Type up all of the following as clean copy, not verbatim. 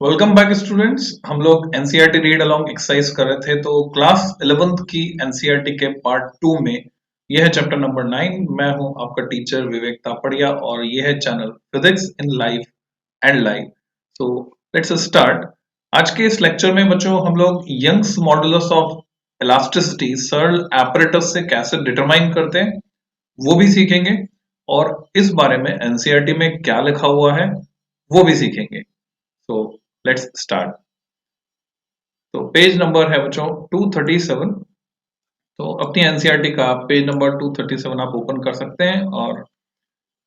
Welcome back students. हम लोग NCERT read along exercise कर रहे थे। तो क्लास 11th की एनसीईआरटी के पार्ट 2 में यह है चैप्टर नंबर 9। मैं हूं आपका टीचर विवेक तापड़िया और यह है channel physics in life and life. So let's start. आज के इस लेक्चर में बच्चों हम लोग यंग्स मॉडुलस ऑफ इलास्टिसिटी सरल एपरेटस से कैसे डिटरमाइन करते हैं वो भी सीखेंगे, और इस बारे में एनसीईआरटी में क्या लिखा हुआ है वो भी सीखेंगे। So let's start. तो पेज नंबर है बच्चों 237। तो अपनी एनसीईआरटी का पेज नंबर 237 आप ओपन कर सकते हैं, और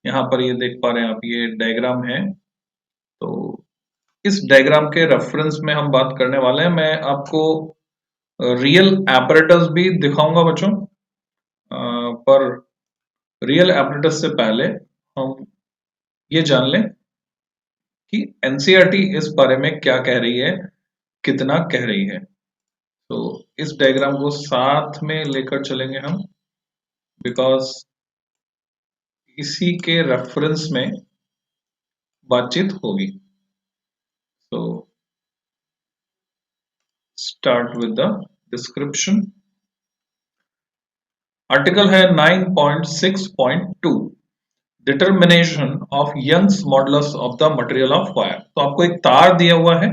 यहाँ पर ये देख पा रहे हैं आप, ये डायग्राम है। तो इस डायग्राम के रेफरेंस में हम बात करने वाले हैं। मैं आपको रियल एपरेटस भी दिखाऊंगा बच्चों, पर रियल एपरेटस से पहले हम ये जान लें कि एनसीईआरटी इस बारे में क्या कह रही है, कितना कह रही है। तो इस डायग्राम को साथ में लेकर चलेंगे हम, बिकॉज इसी के रेफरेंस में बातचीत होगी। तो start with the description. Article है 9.6.2, determination of Young's modulus of the material of wire. तो आपको एक तार दिया हुआ है,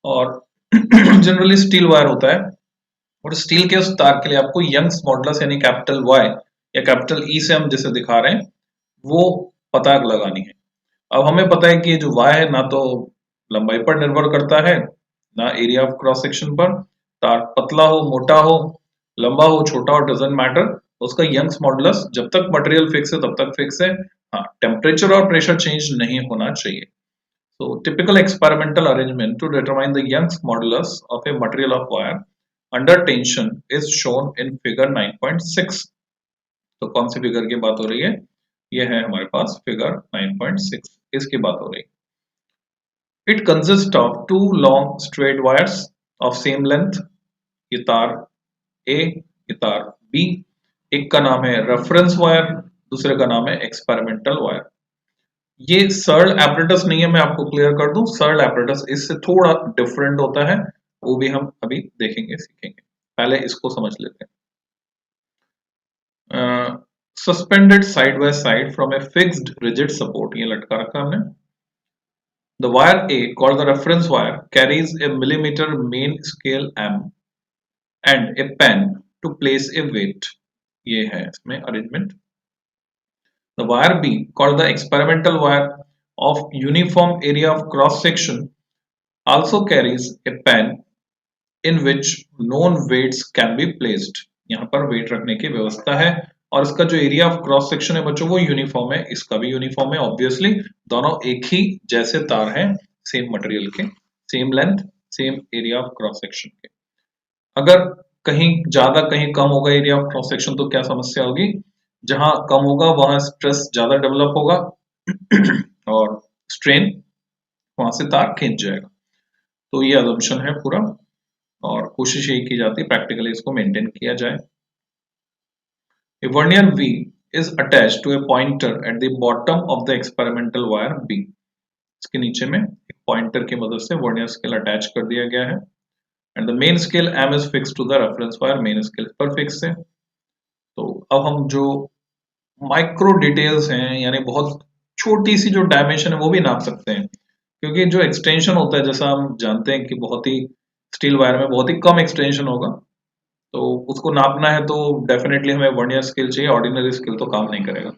और जनरली स्टील वायर होता है, और स्टील के उस तार के लिए आपको यंग्स मॉडुलस यानी कैपिटल वाई या कैपिटल ई से हम जिसे दिखा रहे हैं वो पता लगानी है। अब हमें पता है कि ये जो y है ना तो लंबाई पर निर्भर करता है ना एरिया ऑफ क्रॉस सेक्शन पर। तार पतला हो, मोटा हो, लंबा हो, छोटा हो, डजंट मैटर। उसका यंग्स मॉडुलस जब तक मटेरियल फिक्स है तब तक फिक्स है। हाँ, टेम्परेचर और प्रेशर चेंज नहीं होना चाहिए। So typical experimental arrangement to determine the Young's modulus of a material of wire under tension is shown in figure 9.6। तो कौन सी फिगर की बात हो रही है? ये है हमारे पास फिगर 9.6, इसकी बात हो रही है। It consists of two long straight wires of same length। ये तार A, ये तार B। एक का नाम है रेफरेंस वायर, दूसरे का नाम है एक्सपेरिमेंटल वायर। ये सरल एपरेटस नहीं है, मैं आपको क्लियर कर दूं। सरल एपरेटस इससे थोड़ा डिफरेंट होता है, वो भी हम अभी देखेंगे, सीखेंगे। पहले इसको समझ लेते हैं। Suspended side by side from a fixed rigid support, ये लटका रखा हमने। The wire A, called the reference wire, carries a millimeter main scale M and a pen to place a weight। ये है इसमें arrangement. The wire B, called the experimental wire, of uniform area of cross section, also carries a pen in which known weights can be placed। यहाँ पर wait रखने की व्यवस्था है, और इसका जो एरिया ऑफ क्रॉस सेक्शन है बच्चों वो यूनिफॉर्म है, इसका भी यूनिफॉर्म है। ऑब्वियसली दोनों एक ही जैसे तार हैं, सेम मटेरियल के, same length, same area of cross section के। अगर कहीं ज्यादा कहीं कम होगा एरिया ऑफ क्रॉस सेक्शन तो क्या समस्या होगी? जहां कम होगा वहां स्ट्रेस ज्यादा डेवलप होगा और स्ट्रेन, वहां से तार खींच जाएगा। तो ये अजम्पशन है पूरा, और कोशिश यही की जाती है प्रैक्टिकली इसको मेंटेन किया जाए। A vernier V is attached to a pointer at the bottom of the experimental wire B। इसके नीचे में एक पॉइंटर की मदद से वर्नियर स्केल अटैच कर दिया गया है, and the main scale M is fixed to the reference wire। Main scale पर फिक्स है। तो अब हम जो माइक्रो डिटेल्स हैं, यानी बहुत छोटी सी जो डायमेंशन है वो भी नाप सकते हैं, क्योंकि जो एक्सटेंशन होता है जैसा हम जानते हैं कि बहुत ही स्टील वायर में बहुत ही कम एक्सटेंशन होगा, तो उसको नापना है तो डेफिनेटली हमें वर्नियर स्केल चाहिए, ऑर्डिनरी स्केल तो काम नहीं करेगा।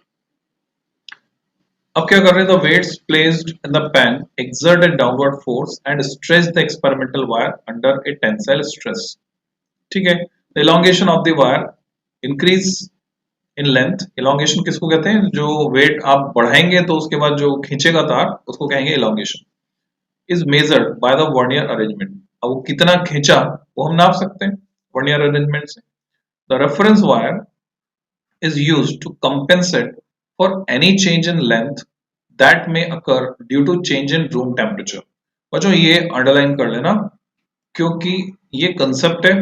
अब क्या कर रहे हैं? The weights placed in the pan exert a downward force and stretch the experimental wire under a tensile stress. ठीक है, the elongation of the wire increase in length. Elongation किसको कहते हैं? जो वेट आप बढ़ाएंगे तो उसके बाद जो खींचेगा तार उसको कहेंगे elongation. Is measured by the vernier arrangement. अब वो कितना खींचा वो हम नाप सकते हैं वर्नियर अरेंजमेंट से। The reference wire is used to compensate for any change in length that may occur due to change in room temperature। बच्चों ये अंडरलाइन कर लेना, क्योंकि ये कंसेप्ट है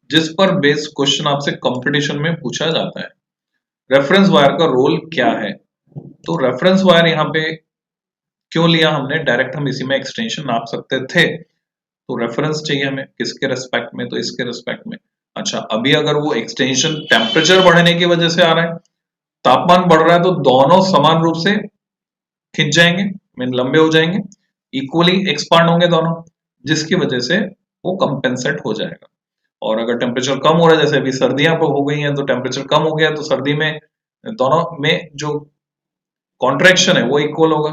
जिस पर बेस्ड क्वेश्चन आपसे कंपटीशन में पूछा जाता है। रेफरेंस वायर का रोल क्या है? तो रेफरेंस वायर यहाँ पे क्यों लिया हमने, डायरेक्ट हम इसी में एक्सटेंशन नाप सकते थे, तो रेफरेंस चाहिए हमें किसके रेस्पेक्ट में, तो इसके रेस्पेक्ट में। अच्छा, अभी अगर वो एक्सटेंशन टेम्परेचर बढ़ने की वजह से आ रहा है, तापमान बढ़ रहा है, तो दोनों समान रूप से खिंच जाएंगे, मीन लंबे हो जाएंगे, इक्वली एक्सपांड होंगे दोनों, जिसकी वजह से वो कंपेंसेट हो जाएगा। और अगर टेम्परेचर कम हो रहा है, जैसे अभी सर्दियां हो गई हैं, तो टेम्परेचर कम हो गया, तो सर्दी में दोनों में जो कॉन्ट्रैक्शन है वो इक्वल होगा।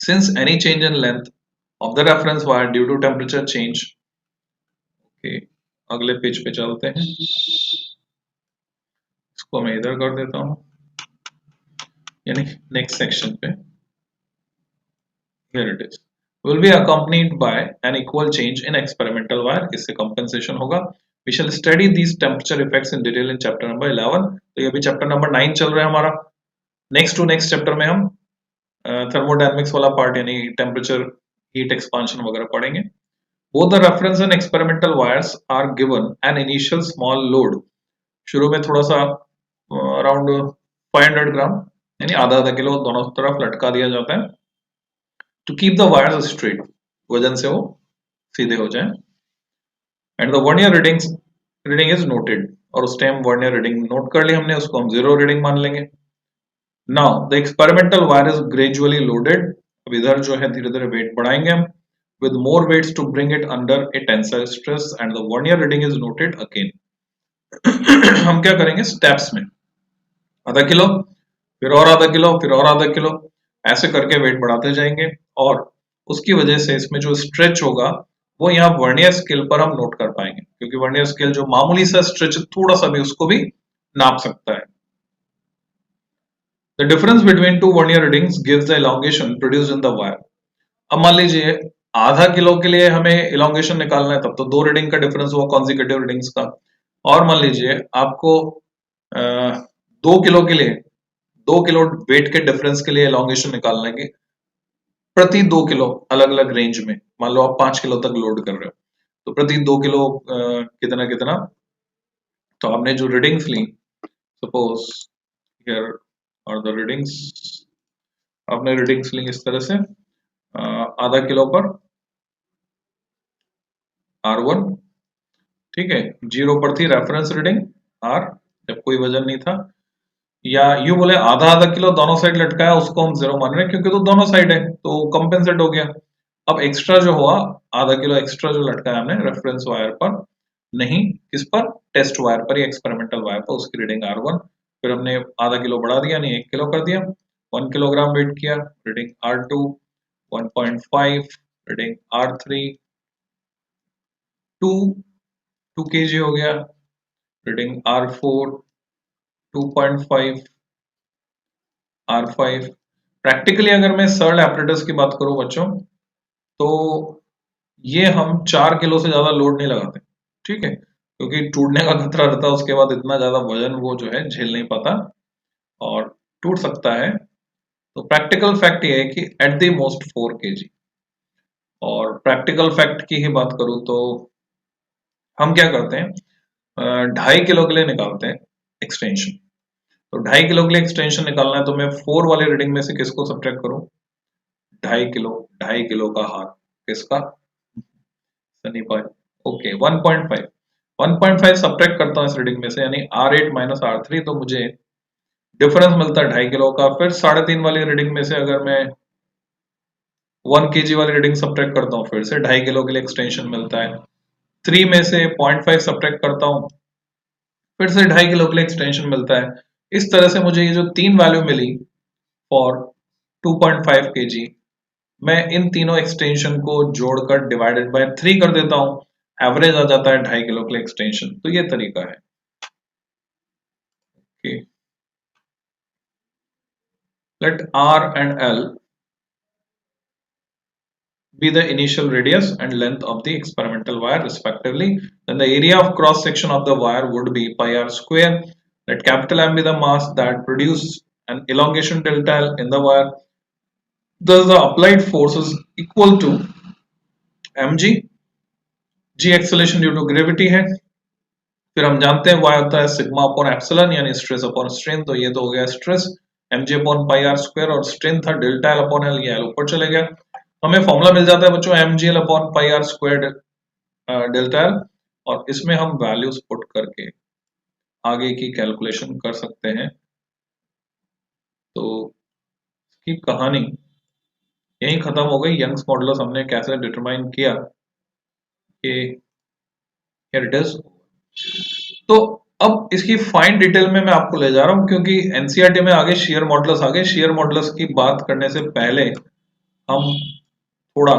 Since any change in length of the reference wire due to temperature change. Okay, अगले पेज पे चलते हैं, इसको मैं इधर कर देता हूं, यानी नेक्स्ट सेक्शन पे। Here it is. Will be accompanied by an equal change in experimental wire. इससे compensation होगा. We shall study these temperature effects in detail in chapter number 11. तो ये भी chapter number 9 चल रहा है हमारा. Next to next chapter में हम thermodynamics वाला part यानी temperature, heat expansion वगैरह पढ़ेंगे. Both the reference and experimental wires are given an initial small load. शुरू में थोड़ा सा around 500 ग्राम यानी आधा आधा किलो दोनों तरफ लटका दिया जाता है, to keep the wires straight, वजन से वो सीधे हो जाए। And the vernier reading is noted, और उस टाइम वर्नियर रीडिंग नोट कर ली हमने, उसको हम जीरो रीडिंग मान लेंगे। Now the experimental wire is gradually loaded, अब इधर जो है धीरे धीरे वेट बढ़ाएंगे हम, with more weights to bring it under a tensile stress, and the vernier reading is noted again. हम क्या करेंगे, स्टेप्स में आधा किलो, फिर और आधा किलो, फिर और आधा किलो, ऐसे करके वेट बढ़ाते जाएंगे, और उसकी वजह से इसमें जो स्ट्रेच होगा वो यहाँ वर्नियर स्केल पर हम नोट कर पाएंगे, क्योंकि वर्नियर स्केल जो मामूली सा स्ट्रेच थोड़ा सा भी उसको भी नाप सकता है। The difference between two vernier readings gives the elongation produced in the wire. अब मान लीजिए आधा किलो के लिए हमें elongation निकालना है, तब तो दो रीडिंग का डिफरेंस हुआ consecutive रीडिंग्स का, और मान लीजिए आपको 2 किलो के लिए 2 किलो वेट के डिफरेंस के लिए elongation निकालना है कि प्रति 2 किलो अलग अलग रेंज में, मान लो आप 5 किलो तक लोड कर रहे हो, तो प्रति 2 किलो कितना कितना, तो आपने जो रीडिंग्स ली, सपोज हियर और द रीडिंग्स, आपने रीडिंग्स ली इस तरह से, आधा किलो पर R1, ठीक है, 0 पर थी रेफरेंस रीडिंग R, जब कोई वजन नहीं था, या यू बोले आधा आधा किलो दोनों साइड लटकाया, उसको हम 0 मान रहे हैं क्योंकि तो दोनों साइड है, तो कंपेंसेट हो गया। अब एक्स्ट्रा जो हुआ, आधा किलो एक्स्ट्रा जो लटकाया हमने रेफरेंस वायर पर, नहीं किस पर, टेस्ट वायर पर या एक्सपेरिमेंटल वायर पर, उसकी रीडिंग R1, फिर हमने आधा किलो बढ़ा दिया, नहीं 1 किलो कर दिया, 1 किलोग्राम वेट किया, reading R2 1.5, reading R3 2 kg हो गया, रीडिंग R4 2.5, R5। प्रैक्टिकली अगर मैं सरल एपरेटस की बात करूं बच्चों, तो ये हम 4 किलो से ज्यादा लोड नहीं लगाते, ठीक है, क्योंकि टूटने का खतरा रहता है, उसके बाद इतना ज्यादा वजन वो जो है झेल नहीं पाता और टूट सकता है। तो प्रैक्टिकल फैक्ट ये है कि एट द मोस्ट 4 kg। और प्रैक्टिकल फैक्ट की ही बात करूं तो हम क्या करते हैं, 2.5 किलो के लिए निकालते हैं एक्सटेंशन, तो 2.5 किलो के लिए एक्सटेंशन निकालना है, तो मैं 4 वाले रीडिंग में से किसको सब्ट्रैक्ट करूं, 2.5 किलो का हार किसका, सनी भाई, ओके 1.5 सब्ट्रैक्ट करता हूं इस रीडिंग में से, यानी R8 माइनस R3, तो मुझे डिफरेंस मिलता है 2.5 किलो का। फिर 3.5 वाली रीडिंग में से अगर मैं 1 kg वाली रीडिंग सब्ट्रैक्ट करता हूँ, फिर से 2.5 किलो के लिए एक्सटेंशन मिलता है। 3 में से 0.5 सब्ट्रैक्ट करता हूँ, फिर से 2.5 किलो के लिए एक्सटेंशन मिलता है। इस तरह से मुझे ये जो 3 वैल्यू मिली फॉर 2.5 kg, मैं इन तीनों एक्सटेंशन को जोड़कर डिवाइडेड बाय 3 कर देता हूं, एवरेज आ जाता है 2.5 किलो के लिए एक्सटेंशन। तो ये तरीका है। okay. Let R and L be the initial radius and length of the experimental wire respectively. Then the area of cross section of the wire would be pi r square. Let capital M be the mass that produced an elongation delta L in the wire. Thus the applied force is equal to mg, g acceleration due to gravity है, फिर हम जानते हैं y होता है sigma upon epsilon यानी stress upon strain, तो ये तो हो गया stress, mg upon pi are square और स्ट्रेंथ था डेल्टा एल अपॉन एल, ये एल ऊपर चले गया, हमें फॉर्मूला मिल जाता है बच्चों mgl upon pi are square delta L, और इसमें हम वैल्यूज पुट करके आगे की कैलकुलेशन कर सकते हैं। तो इसकी कहानी यही खत्म हो गई। यंग्स मॉडुलस हमने कैसे डिटरमाइन किया कि हियर इट इज। तो अब इसकी फाइन डिटेल में मैं आपको ले जा रहा हूं, क्योंकि एनसीईआरटी में आगे शेयर मॉडुलस आ गए। शेयर मॉडुलस की बात करने से पहले हम थोड़ा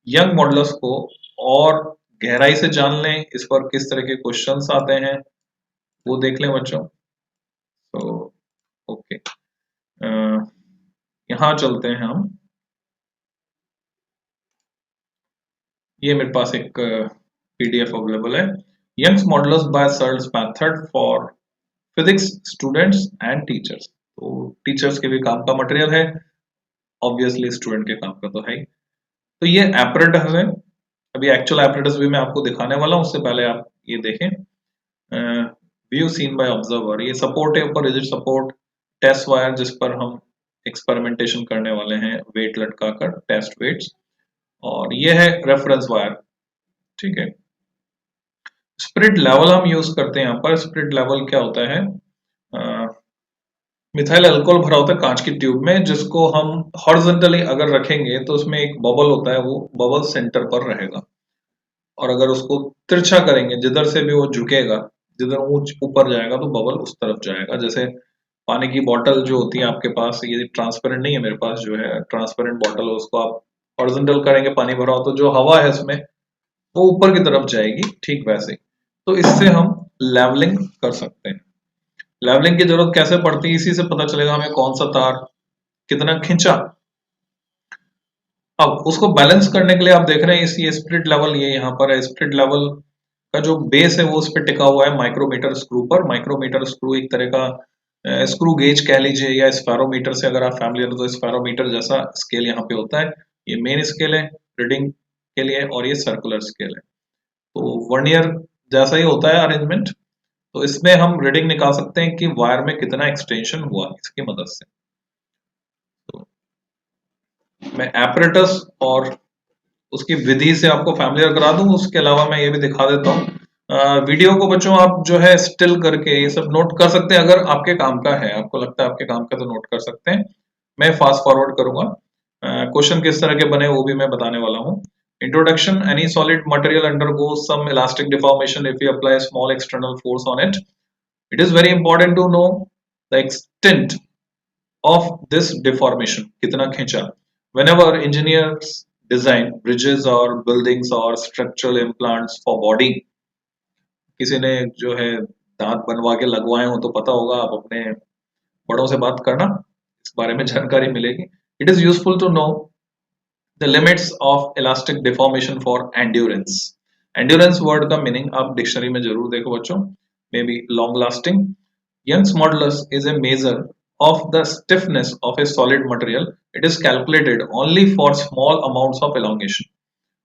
यंग मॉडुलस को और गहराई से जान लें, इस पर किस तरह के क्वेश्चंस आते हैं वो देख लें बच्चों। तो ओके, यहां चलते हैं हम। ये मेरे पास एक पीडीएफ अवेलेबल है, Young's modulus by Searle's method for physics students and teachers. तो टीचर्स के भी काम का मटेरियल है, ऑब्वियसली स्टूडेंट के काम का तो है ही। तो ये एपरेटस है, अभी एक्चुअल एपरेटस भी मैं आपको दिखाने वाला हूं, उससे पहले आप ये देखें। व्यू सीन बाय ऑब्जर्वर, ये सपोर्ट है ऊपर, रिजिड सपोर्ट, टेस्ट वायर जिस पर हम एक्सपेरिमेंटेशन करने वाले हैं, वेट लटका कर, टेस्ट वेट्स, और ये है रेफरेंस वायर। ठीक है, स्पिरिट लेवल हम यूज करते हैं यहाँ पर। स्पिरिट लेवल क्या होता है, मिथाइल अल्कोहल भरा होता है कांच की ट्यूब में, जिसको हम हॉरिजॉन्टली अगर रखेंगे तो उसमें एक बबल होता है, वो बबल सेंटर पर रहेगा, और अगर उसको तिरछा करेंगे, जिधर से भी वो झुकेगा, जिधर ऊपर जाएगा तो बबल उस तरफ जाएगा। जैसे पानी की बोतल जो होती है आपके पास, ये ट्रांसपेरेंट नहीं है मेरे पास, जो है ट्रांसपेरेंट बोतल है, उसको आप हॉरिजॉन्टल करेंगे, पानी भरा हो तो जो हवा है इसमें वो ऊपर की तरफ जाएगी, ठीक वैसे। तो इससे हम लेवलिंग कर सकते हैं। लेवलिंग की जरूरत कैसे पड़ती है, इसी से पता चलेगा हमें कौन सा तार कितना खींचा। अब उसको बैलेंस करने के लिए आप देख रहे हैं ये स्पिरिट लेवल, ये यहाँ पर है। स्पिरिट लेवल का जो बेस है वो उस पर टिका हुआ है माइक्रोमीटर स्क्रू पर। माइक्रोमीटर स्क्रू एक तरह का स्क्रू गेज कह लीजिए, या स्पैरोमीटर से अगर आप फैमिलियर हो तो स्पैरोमीटर जैसा स्केल यहाँ पे होता है। ये मेन स्केल है रीडिंग के लिए, और ये सर्कुलर स्केल है। तो वर्नियर जैसा ही होता है अरेंजमेंट। तो इसमें हम रीडिंग निकाल सकते हैं कि वायर में कितना एक्सटेंशन हुआ इसकी मदद से। तो मैं एपरेटस और उसकी विधि से आपको फैमिलियर करा दूं, उसके अलावा मैं ये भी दिखा देता हूँ। वीडियो को बच्चों आप जो है स्टिल करके ये सब नोट कर सकते हैं, अगर आपके काम का है, आपको लगता है आपके काम का, तो नोट कर सकते हैं। मैं फास्ट फॉरवर्ड करूंगा। क्वेश्चन किस तरह के बने वो भी मैं बताने वाला हूँ। Introduction: any solid material undergoes some elastic deformation if we apply a small external force on it. It is very important to know the extent of this deformation, कितना खींचा। Whenever engineers design bridges or buildings or structural implants for body, किसी ने जो है दांत बनवा के लगवाए हो तो पता होगा, आप अपने बड़ों से बात करना, इस बारे में जानकारी मिलेगी। It is useful to know the limits of elastic deformation for endurance. Endurance word का मीनिंग आप डिक्शनरी में जरूर देखो बच्चों, may be long lasting. Young's modulus is a measure of the stiffness of a solid material. It is calculated only for small amounts of elongation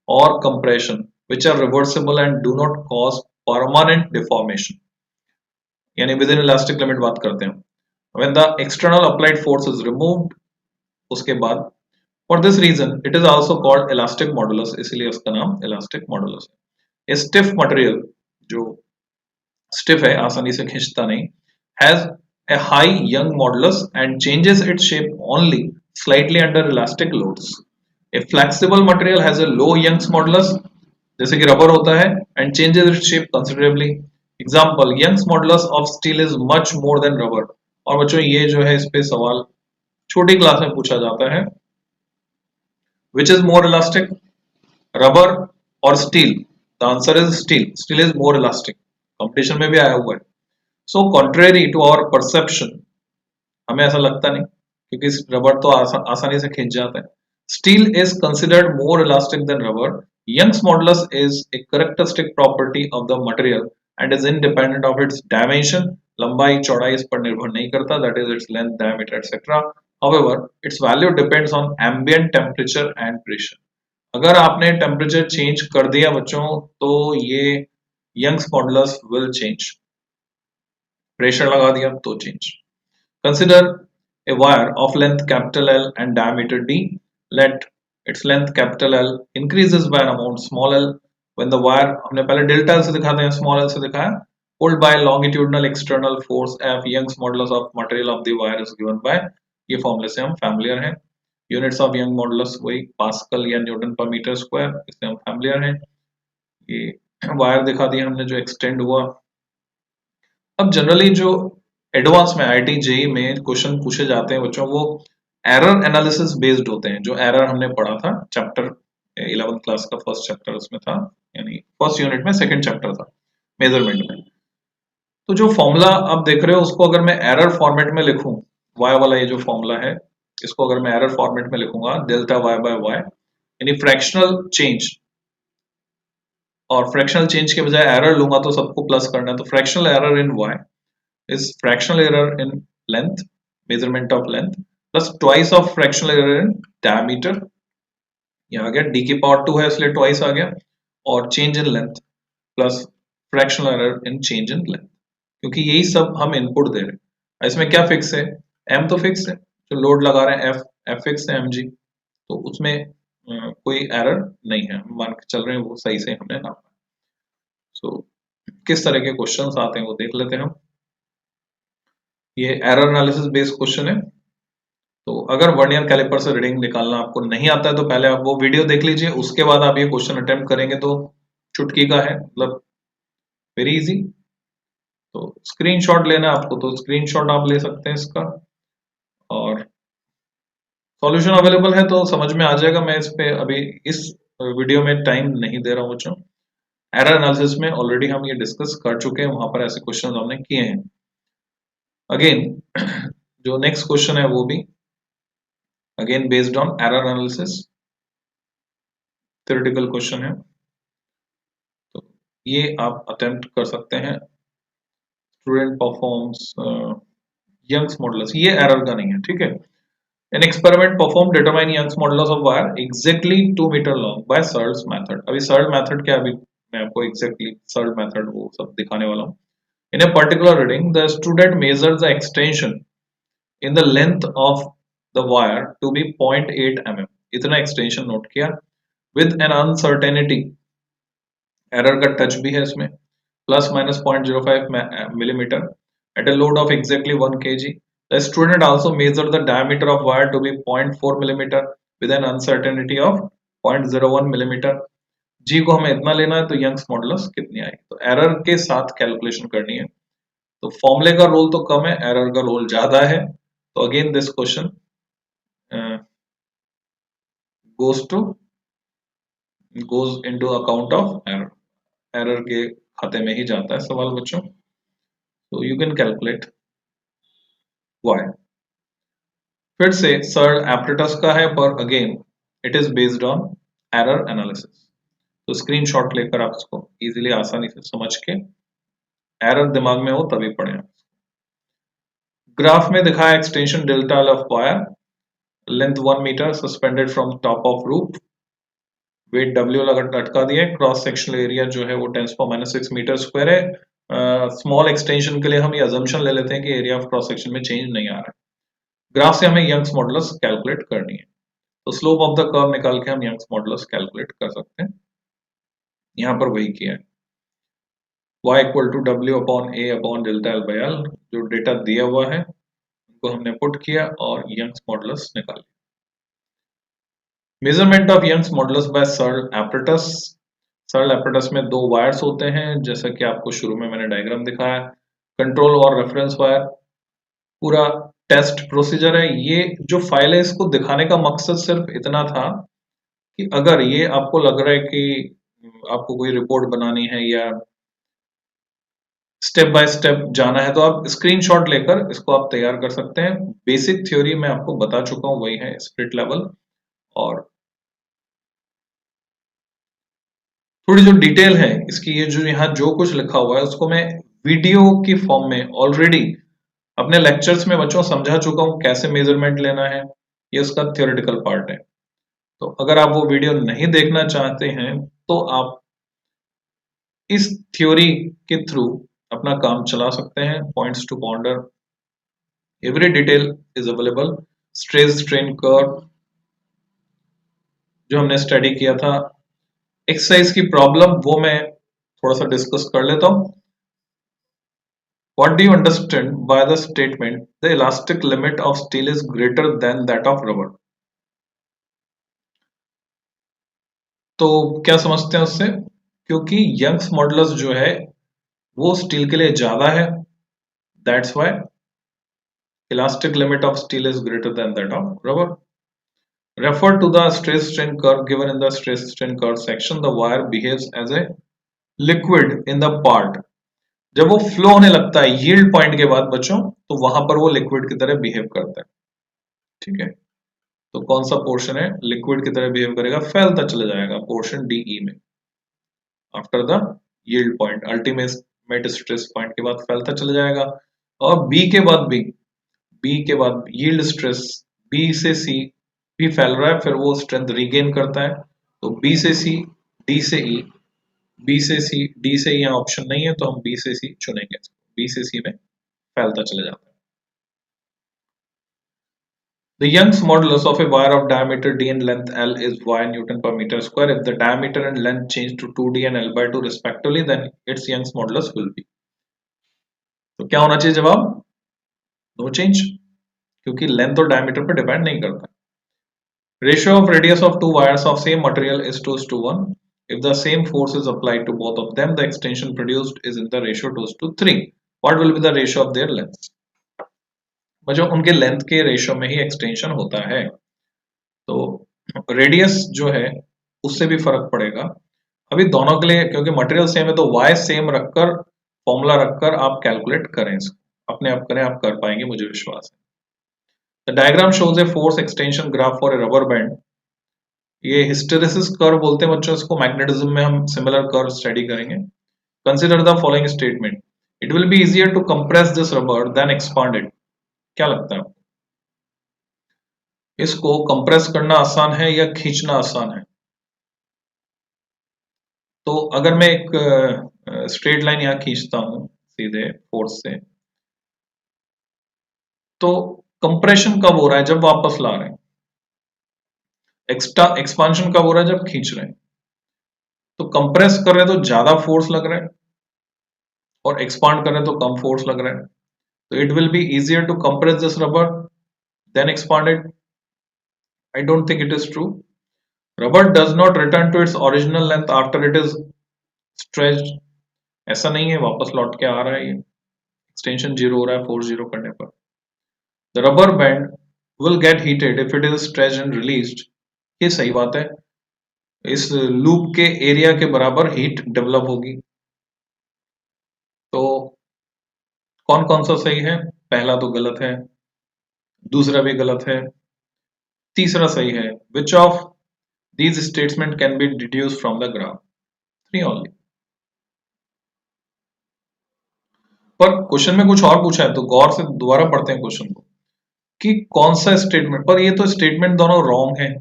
or compression which are reversible and do not cause permanent deformation. यानी within elastic limit बात करते हैं। When the external applied force is removed, उसके बाद for this reason it is also called elastic modulus, इसलिए उसका नाम elastic modulus है। A stiff material जो stiff है, आसानी से खींचता नहीं, has a high young modulus and changes its shape only slightly under elastic loads. A flexible material has a low Young's modulus, जैसे कि रबर होता है, and changes its shape considerably. Example: Young's modulus of steel is much more than rubber. और बच्चों ये जो है इस पे सवाल छोटी क्लास में पूछा जाता है, which is more elastic, rubber or steel? The answer is steel. Steel is more elastic. Competition में भी आया हुआ है। So contrary to our perception, हमें ऐसा लगता नहीं, क्योंकि रबर तो आसानी से खींच जाता है। Steel is considered more elastic than rubber. Young's modulus is a characteristic property of the material and is independent of its dimension. लंबाई चौड़ाई इस पर निर्भर नहीं करता, that is its length, diameter, etc. However, its value depends on ambient temperature and pressure. अगर आपने temperature change कर दिया बच्चों तो ये young's modulus will change, pressure लगा दिया तो change. Consider a wire of length capital L and diameter D. Let its length capital L increases by an amount small l when the wire, हमने पहले डेल्टा से दिखाते हैं, small L से दिखाया, pulled by longitudinal external force F, Young's modulus of material of the wire is given by, ये फॉर्मूले से हम फैमिलियर हैं. यूनिट्स ऑफ यंग मॉडुलस वही पास्कल या न्यूटन पर मीटर स्क्वायर, इससे हम फैमिलियर हैं. ये वायर दिखा दिया हमने जो एक्सटेंड हुआ. अब जनरली जो एडवांस में आईआईटी जेईई में क्वेश्चन पूछे जाते हैं बच्चों, वो एरर एनालिसिस बेस्ड होते हैं. जो एरर हमने पढ़ा था चैप्टर 11th क्लास का फर्स्ट चैप्टर उसमें था, यानी फर्स्ट यूनिट में सेकंड चैप्टर था मेजरमेंट में. तो जो फॉर्मूला आप देख रहे हो उसको अगर मैं एरर फॉर्मेट में लिखूं, y वाला ये जो फॉर्मूला है इसको अगर मैं एरर फॉर्मेट में लिखूंगा, डेल्टा y बाय y, यानी फ्रैक्शनल चेंज, और फ्रैक्शनल चेंज के बजाय एरर लूंगा तो सबको प्लस करना है, तो fractional error in y is fractional error in length, measurement of length, plus twice of fractional error in diameter, यहाँ आ गया d की पावर 2 है इसलिए twice आ गया, और change in length plus fractional error in change in length, क्योंकि यही सब हम इनपुट दे रहे हैं. इसमें क्या फिक्स है, m तो फिक्स है, जो लोड लगा रहे हैं f फिक्स है mg, तो उसमें कोई एरर नहीं है, मान के चल रहे हैं वो सही से हमने नापा. सो किस तरह के क्वेश्चंस आते हैं वो देख लेते हैं हम. ये एरर एनालिसिस बेस्ड क्वेश्चन है. तो अगर वर्नियर कैलिपर से रीडिंग निकालना आपको नहीं आता है तो पहले आप वो वीडियो देख लीजिए, उसके बाद आप ये क्वेश्चन अटेम्प्ट करेंगे तो चुटकी का है, मतलब वेरी इजी. तो स्क्रीनशॉट लेना है आपको तो स्क्रीनशॉट आप ले सकते हैं इसका, और सॉल्यूशन अवेलेबल है तो समझ में आ जाएगा. मैं इस पे अभी इस वीडियो में टाइम नहीं दे रहा हूँ बच्चों. एरर एनालिसिस में ऑलरेडी हम ये डिस्कस कर चुके हैं, वहां पर ऐसे क्वेश्चन हमने किए हैं. अगेन जो नेक्स्ट क्वेश्चन है वो भी again based on error analysis, theoretical question है, तो ये आप अटेम्प्ट कर सकते हैं. स्टूडेंट परफॉर्म्स यंग्स मॉडुलस, ये एरर का नहीं है, ठीक है. An experiment perform determine Young's modulus of wire exactly 2 metre long by Searle's method. अभी सर्ल मेथड क्या, अभी मैं आपको एग्जैक्टली सर्ल मेथड वो सब दिखाने वाला हूँ. In a particular reading the student measures the extension in the length of the wire to be 0.8 mm. इतना एक्सटेंशन नोट किया with an uncertainty, एरर का टच भी है इसमें, plus minus 0.05 millimeter at a load of exactly 1 kg. The student also measured the diameter of wire to be 0.4 millimeter with an uncertainty of 0.01 millimeter. G को हमें इतना लेना है तो यंग्स मॉडुलस कितनी आएगी, तो एरर के साथ कैलकुलेशन करनी है. तो फॉर्मूले का रोल तो कम है, एरर का रोल ज्यादा है. तो again this question goes into account of error. Error के खाते में ही जाता है सवाल बच्चों. तो यू कैन कैलकुलेट y. फिर से सर्ल एप्रेटस का है, पर again it is based on error analysis. तो स्क्रीनशॉट लेकर आप इसको इजीली आसानी से समझ के, एरर दिमाग में हो तभी पढ़ें. ग्राफ में दिखाया extension delta of wire, length 1 metre, suspended from top of roof, weight W लटका दिया, क्रॉस सेक्शनल एरिया जो है वो 10⁻⁶ मीटर स्क्वायर है. स्मॉल एक्सटेंशन के लिए हम ये अजम्पशन ले लेते हैं कि एरिया ऑफ क्रॉस सेक्शन में चेंज नहीं आ रहा है. ग्राफ से हमें यंग्स मॉडुलस कैलकुलेट करनी है, तो स्लोप ऑफ द कर्व निकाल के हम यंग्स मॉडुलस कैलकुलेट कर सकते हैं. यहाँ पर वही किया है, y equal to W upon A upon delta L by L, जो डेटा दिया हुआ है उनको हमने पुट किया और यंग्स मॉडुलस निकाल लिया. Measurement of Young's modulus by Searle apparatus. Searle apparatus में दो वायर्स होते हैं, जैसा कि आपको शुरू में मैंने डायग्राम दिखाया. कंट्रोल और रेफरेंस वायर, पूरा टेस्ट प्रोसीजर है. ये जो फाइल है इसको दिखाने का मकसद सिर्फ इतना था कि अगर ये आपको लग रहा है कि आपको कोई रिपोर्ट बनानी है या स्टेप बाय स्टेप जाना है तो आप स्क्रीनशॉट लेकर इसको आप तैयार कर सकते हैं. बेसिक थ्योरी मैं आपको बता चुका हूं, वही है स्पिरिट लेवल, और थोड़ी जो डिटेल है इसकी, ये जो यहाँ जो कुछ लिखा हुआ है उसको मैं वीडियो की फॉर्म में ऑलरेडी अपने लेक्चर्स में बच्चों समझा चुका हूँ, कैसे मेजरमेंट लेना है, ये उसका थ्योरेटिकल पार्ट है. तो अगर आप वो वीडियो नहीं देखना चाहते हैं तो आप इस थ्योरी के थ्रू अपना काम चला सकते हैं. Points to ponder every detail is available. Stress strain curve जो हमने स्टडी किया था, एक्सरसाइज की प्रॉब्लम वो मैं थोड़ा सा डिस्कस कर लेता हूं। What do you understand by the statement the elastic limit of steel is greater than that of rubber? तो क्या समझते हैं उससे? क्योंकि यंग्स मॉडुलस जो है वो स्टील के लिए ज्यादा है, that's why elastic limit of steel is greater than that of rubber. Refer to the stress strain curve given in the stress strain curve section. The wire behaves as a liquid in the part. जब वो flow होने लगता है yield point के बाद बच्चों, तो वहां पर वो लिक्विड की तरह बिहेव करता है। ठीक है, तो कौन सा पोर्शन है लिक्विड की तरह बिहेव करेगा? फैलता चला जाएगा पोर्शन डीई में after the yield point, ultimate stress point के बाद फैलता चला जाएगा। और बी के बाद यील्ड स्ट्रेस बी से सी भी फैल रहा है, फिर वो स्ट्रेंथ रीगेन करता है। तो बी से सी, डी से ई, बी से सी, डी से यहाँ ऑप्शन नहीं है तो हम बी से सी चुनेंगे। बी से सी में फैलता चला जाता है। The Young's modulus of a wire of diameter d and length L is y Newton per meter square. If the diameter and length change to 2d and L by 2 respectively, then its Young's modulus will be. तो क्या होना चाहिए जवाब? No change, क्योंकि length और diameter पर depend नहीं करता। Ratio of radius of two wires of same material is 2:1. If the same force is applied to both of them, the extension produced is in the ratio 2:3. What will be the ratio of their lengths? बच्चों उनके length के ratio में ही extension होता है, तो radius जो है उससे भी फर्क पड़ेगा। अभी दोनों के लिए क्योंकि मटेरियल सेम है तो y सेम रखकर फॉर्मूला रखकर आप कैलकुलेट करें, अपने आप करें, आप कर पाएंगे, मुझे विश्वास है। The diagram shows a force extension graph for a rubber band. ये हिस्टेरेसिस कर्व बोलते हैं बच्चों इसको, मैग्नेटिज्म में हम सिमिलर कर्व स्टडी करेंगे। Consider the following statement, it will be easier to compress this rubber than expand it. क्या लगता है इसको कंप्रेस करना आसान है या खींचना आसान है? तो अगर मैं एक स्ट्रेट लाइन यहां खींचता हूं सीधे फोर्स से, तो कंप्रेशन कब हो रहा है? जब वापस ला रहे हैं। एक्स्ट्रा एक्सपांशन कब हो रहा है? जब खींच रहे हैं। तो कंप्रेस कर रहे हैं तो ज्यादा फोर्स लग रहा है और एक्सपांड कर रहे हैं तो कम फोर्स लग रहा है। तो it will be easier to compress this rubber than expand it. I don't think it is true. Rubber does not return to its original length after it is stretched. ऐसा नहीं है, वापस लौट के आ रहा है, ये एक्सटेंशन 0 हो रहा है फोर्स 0 करने पर। The rubber band will get heated if it is stretched and released. ये सही बात है, इस लूप के एरिया के बराबर हीट डेवलप होगी। तो कौन कौन सा सही है? पहला तो गलत है, दूसरा भी गलत है, तीसरा सही है। Which of these statement can be deduced from the graph? 3 only. पर क्वेश्चन में कुछ और पूछा है तो गौर से दोबारा पढ़ते हैं क्वेश्चन को कि कौन सा स्टेटमेंट, पर ये तो स्टेटमेंट दोनों रॉन्ग है।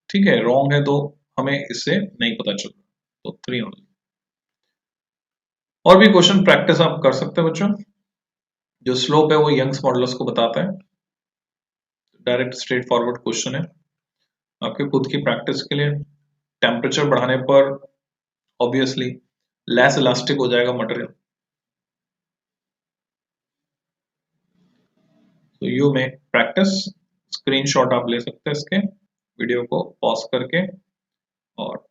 ठीक है, रॉन्ग है तो हमें इससे नहीं पता चलता, तो 3 ओनली। और भी क्वेश्चन प्रैक्टिस आप कर सकते हैं बच्चों। जो स्लोप है वो यंग्स मॉडुलस को बताता है, डायरेक्ट स्ट्रेट फॉरवर्ड क्वेश्चन है आपके खुद की प्रैक्टिस के लिए। टेम्परेचर बढ़ाने पर ऑब्वियसली लेस इलास्टिक हो जाएगा मटेरियल। तो यू में प्रैक्टिस, स्क्रीनशॉट आप ले सकते हैं इसके, वीडियो को पॉज करके, और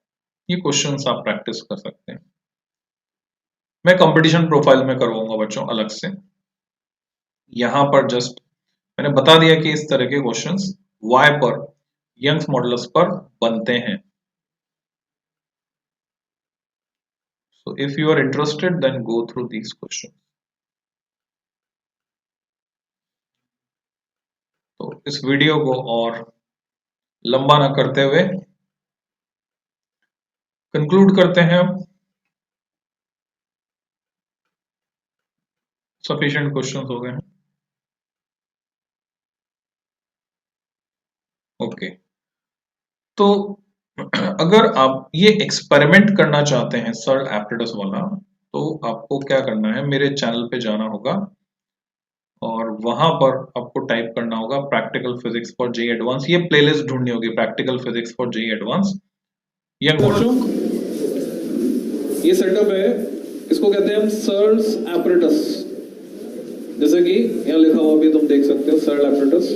ये क्वेश्चंस आप प्रैक्टिस कर सकते हैं। मैं कंपटीशन प्रोफाइल में करवाऊंगा बच्चों अलग से। यहां पर जस्ट मैंने बता दिया कि इस तरह के क्वेश्चंस y पर, यंग्स मॉडुलस पर बनते हैं। So if you are interested, then go through these questions. तो इस वीडियो को और लंबा ना करते हुए कंक्लूड करते हैं हम। सफिशिएंट क्वेश्चंस हो गए हैं। ओके, तो अगर आप ये एक्सपेरिमेंट करना चाहते हैं सर एप्रेटस वाला, तो आपको क्या करना है, मेरे चैनल पे जाना होगा, और वहां पर आपको टाइप करना होगा practical physics for JEE advance. ये प्लेलिस्ट ढूंढनी होगी, practical physics for JEE advance young बच्चों, मॉडल। ये सेटअप है, इसको कहते हैं हम सर्ल्स एपरेटस। जैसे कि यहाँ लिखा हुआ भी तुम देख सकते हो, सर्ल एपरेटस।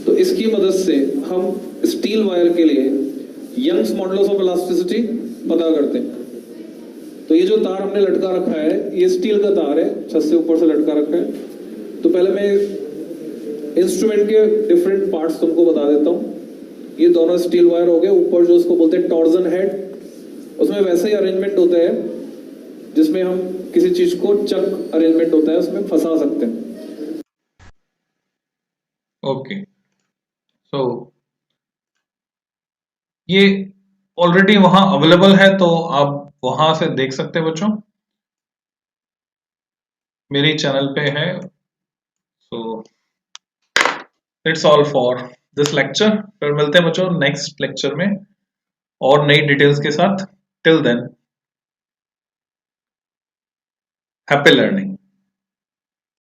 तो इसकी मदद से हम स्टील वायर के लिए यंग्स मॉडुलस ऑफ इलास्टिसिटी पता करते हैं। तो ये जो तार हमने लटका रखा है, ये स्टील का तार है, छत से ऊपर से लटका रखा है। तो पहले मैं इंस्ट्रूमेंट के डिफरेंट पार्ट्स तुमको बता देता हूँ। ये दोनों स्टील वायर हो गए, ऊपर जो उसको बोलते हैं टॉर्जन हेड, उसमें वैसे ही अरेंजमेंट होते हैं जिसमें हम किसी चीज को चक अरेंजमेंट होता है उसमें फंसा सकते हैं। ओके, सो ये ऑलरेडी वहां अवेलेबल है, तो आप वहां से देख सकते हैं बच्चों, मेरे चैनल पे है। So it's all for this lecture. फिर मिलते हैं बच्चों नेक्स्ट लेक्चर में और नई डिटेल्स के साथ। Till then, happy learning.